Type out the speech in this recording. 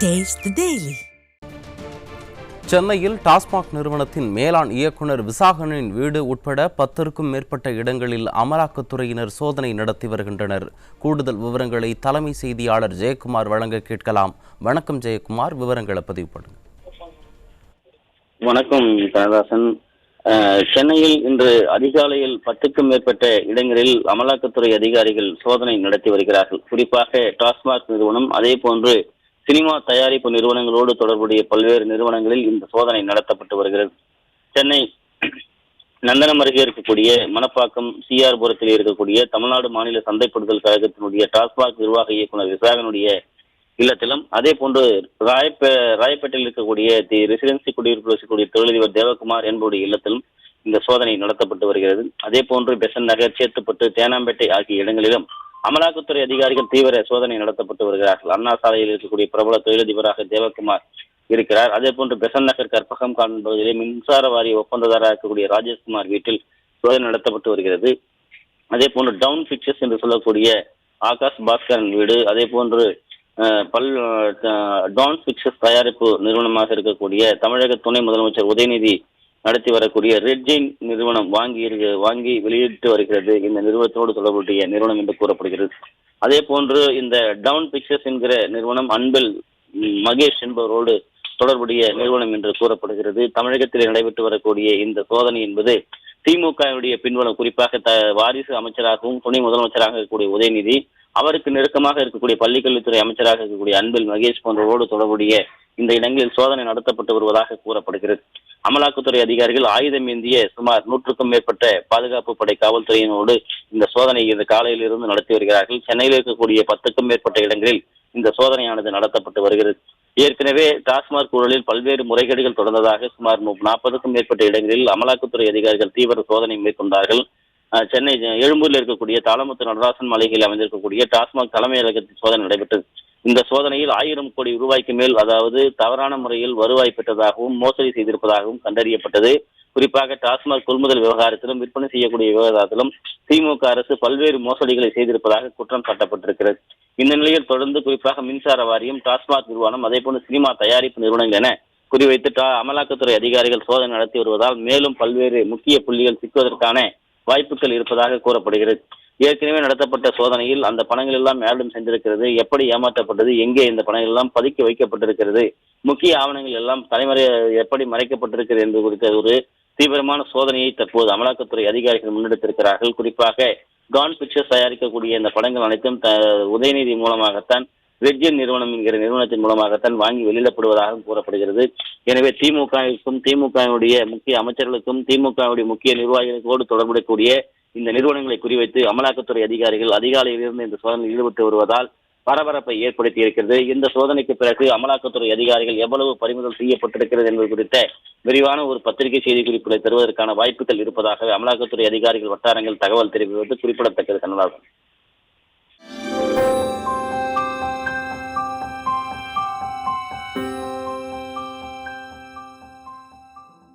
Taste the Daily. சென்னையில் டாஸ்மாக் நிறுவனத்தின் மேலாண் இயக்குநர் விசாகனின் வீடு உட்பட 10க்கும் மேற்பட்ட இடங்களில் அமலாக்கத்துறையினர் சோதனை நடத்தி வருகின்றனர். கூடுதல் விவரங்களை தலைமை செய்தியாளர் ஜெயக்குமார் வழங்க கேட்கலாம். வணக்கம் ஜெயக்குமார், விவரங்களை பதிவு பண்ணுங்க. வணக்கம் கனதாசன். சென்னையில் இன்று அதிகாலையில் 10க்கும் மேற்பட்ட இடங்களில் அமலாக்கத்துறை அதிகாரிகள் சோதனை நடத்தி வருகிறார்கள். குறிப்பாக டாஸ்மாக் நிறுவனம், அதே போன்று சினிமா தயாரிப்பு நிறுவனங்களோடு தொடர்புடைய பல்வேறு நிறுவனங்களில் இந்த சோதனை நடத்தப்பட்டு வருகிறது. சென்னை நந்தனம் அருகே இருக்கக்கூடிய மணப்பாக்கம் சிஆர்புரத்தில் இருக்கக்கூடிய தமிழ்நாடு மாநில சந்தைப்படுத்தல் கழகத்தினுடைய டாஸ்மாக் நிர்வாக இயக்குநர் விசாகனுடைய இல்லத்திலும், அதே போன்று ராயப்பேட்டையில் இருக்கக்கூடிய தி ரெசிடென்சி குடியிருப்பில் இருக்கக்கூடிய தொழிலதிபர் தேவகுமார் என்பவருடைய இல்லத்திலும் இந்த சோதனை நடத்தப்பட்டு வருகிறது. அதே போன்று பெசன் நகர், சேத்துப்பட்டு, தேனாம்பேட்டை ஆகிய இடங்களிலும் அமலாக்கத்துறை அதிகாரிகள் தீவிர சோதனை நடத்தப்பட்டு வருகிறார்கள். அண்ணா சாலையில் இருக்கக்கூடிய பிரபல தொழிலதிபராக தேவகுமார் இருக்கிறார். அதே போன்று பெசன் நகர் கற்பகம் காணும் பகுதியிலே மின்சார வாரிய ஒப்பந்ததாரராக இருக்கக்கூடிய ராஜேஷ்குமார் வீட்டில் சோதனை நடத்தப்பட்டு வருகிறது. அதே போன்று டவுன் பிக்சர்ஸ் என்று சொல்லக்கூடிய ஆகாஷ் பாஸ்கரன் வீடு, அதே போன்று டான் பிக்சர்ஸ் தயாரிப்பு நிறுவனமாக இருக்கக்கூடிய தமிழக துணை முதலமைச்சர் உதயநிதி நடத்தி வரக்கூடிய ரெட் ஜெயின் நிறுவனம் வாங்கி வெளியிட்டு வருகிறது. இந்த நிறுவனத்தோடு தொடர்புடைய நிறுவனம் என்று கூறப்படுகிறது. அதே போன்று இந்த டவுன் பிக்சர்ஸ் என்கிற நிறுவனம் அன்பில் மகேஷ் என்பவரோடு தொடர்புடைய நிறுவனம் என்று கூறப்படுகிறது. தமிழகத்தில் நடைபெற்று வரக்கூடிய இந்த சோதனை என்பது திமுகவுடைய பின்புலம், குறிப்பாக வாரிசு அமைச்சராகவும் துணை முதலமைச்சராக இருக்கக்கூடிய உதயநிதி, அவருக்கு நெருக்கமாக இருக்கக்கூடிய பள்ளிக்கல்வித்துறை அமைச்சராக இருக்கக்கூடிய அன்பில் மகேஷ் போன்றவரோடு தொடர்புடைய இந்த இடங்களில் சோதனை நடத்தப்பட்டு வருவதாக கூறப்படுகிறது. அமலாக்கத்துறை அதிகாரிகள் ஆயுதம் ஏந்திய சுமார் 100க்கும் மேற்பட்ட பாதுகாப்பு படை காவல்துறையினோடு இந்த சோதனை இந்த காலையிலிருந்து நடத்தி வருகிறார்கள். சென்னையில் இருக்கக்கூடிய 10க்கும் மேற்பட்ட இடங்களில் இந்த சோதனையானது நடத்தப்பட்டு வருகிறது. ஏற்கனவே டாஸ்மாக் ஊழலில் பல்வேறு முறைகேடுகள் தொடர்ந்ததாக சுமார் 40க்கும் மேற்பட்ட இடங்களில் அமலாக்கத்துறை அதிகாரிகள் தீவிர சோதனை மேற்கொண்டார்கள். சென்னை எழும்பூரில் இருக்கக்கூடிய தாளமுத்து நடராசன் மாளிகையில் அமைந்திருக்கக்கூடிய டாஸ்மாக் தலைமையகத்தில் சோதனை நடைபெற்றது. இந்த சோதனையில் 1000 கோடி ரூபாய்க்கு மேல், அதாவது தவறான முறையில் வருவாய் பெற்றதாகவும் மோசடி செய்திருப்பதாகவும் கண்டறியப்பட்டது. குறிப்பாக டாஸ்மாக் கொள்முதல் விவகாரத்திலும் விற்பனை செய்யக்கூடிய விவகாரத்திலும் திமுக அரசு பல்வேறு மோசடிகளை செய்திருப்பதாக குற்றம் சாட்டப்பட்டிருக்கிறது. இந்த நிலையில் தொடர்ந்து குறிப்பாக மின்சார வாரியம், டாஸ்மாக் நிறுவனம், அதே போன்று சினிமா தயாரிப்பு நிறுவனங்கள் என குறிவைத்து அமலாக்கத்துறை அதிகாரிகள் சோதனை நடத்தி வருவதால் மேலும் பல்வேறு முக்கிய புள்ளிகள் சிக்குவதற்கான வாய்ப்புகள் இருப்பதாக கூறப்படுகிறது. ஏற்கனவே நடத்தப்பட்ட சோதனையில் அந்த பணங்கள் எல்லாம் யாரிடம் சென்றிருக்கிறது, எப்படி ஏமாற்றப்பட்டது, எங்கே இந்த பணங்கள் எல்லாம் பதுக்கி வைக்கப்பட்டிருக்கிறது, முக்கிய ஆவணங்கள் எல்லாம் தலைமுறை எப்படி மறைக்கப்பட்டிருக்கிறது என்பது குறித்த ஒரு தீவிரமான சோதனையை தற்போது அமலாக்கத்துறை அதிகாரிகள் முன்னெடுத்திருக்கிறார்கள். குறிப்பாக டான் பிக்சர்ஸ் தயாரிக்கக்கூடிய இந்த படங்கள் அனைத்தும் உதயநிதி மூலமாகத்தான், ரெட் ஜெயின் நிறுவனம் என்கிற நிறுவனத்தின் மூலமாகத்தான் வாங்கி வெளியிடப்படுவதாக கூறப்படுகிறது. எனவே திமுகவுக்கும் திமுகவுடைய முக்கிய அமைச்சர்களுக்கும் திமுகவுடைய முக்கிய நிர்வாகிகளோடு தொடர்புடைய இந்த நிறுவனங்களை குறிவைத்து அமலாக்கத்துறை அதிகாரிகள் அதிகாலையிலிருந்து இந்த சோதனையில் ஈடுபட்டு வருவதால் பரபரப்பை ஏற்படுத்தி இருக்கிறது. இந்த சோதனைக்கு பிறகு அமலாக்கத்துறை அதிகாரிகள் எவ்வளவு பறிமுதல் செய்யப்பட்டிருக்கிறது என்பது குறித்த விரிவான ஒரு பத்திரிகை செய்தி குறிப்புகளை தருவதற்கான வாய்ப்புகள் இருப்பதாக அமலாக்கத்துறை அதிகாரிகள் வட்டாரங்கள் தகவல் தெரிவிப்பது குறிப்பிடத்தக்கது. கண்ணதாசன்.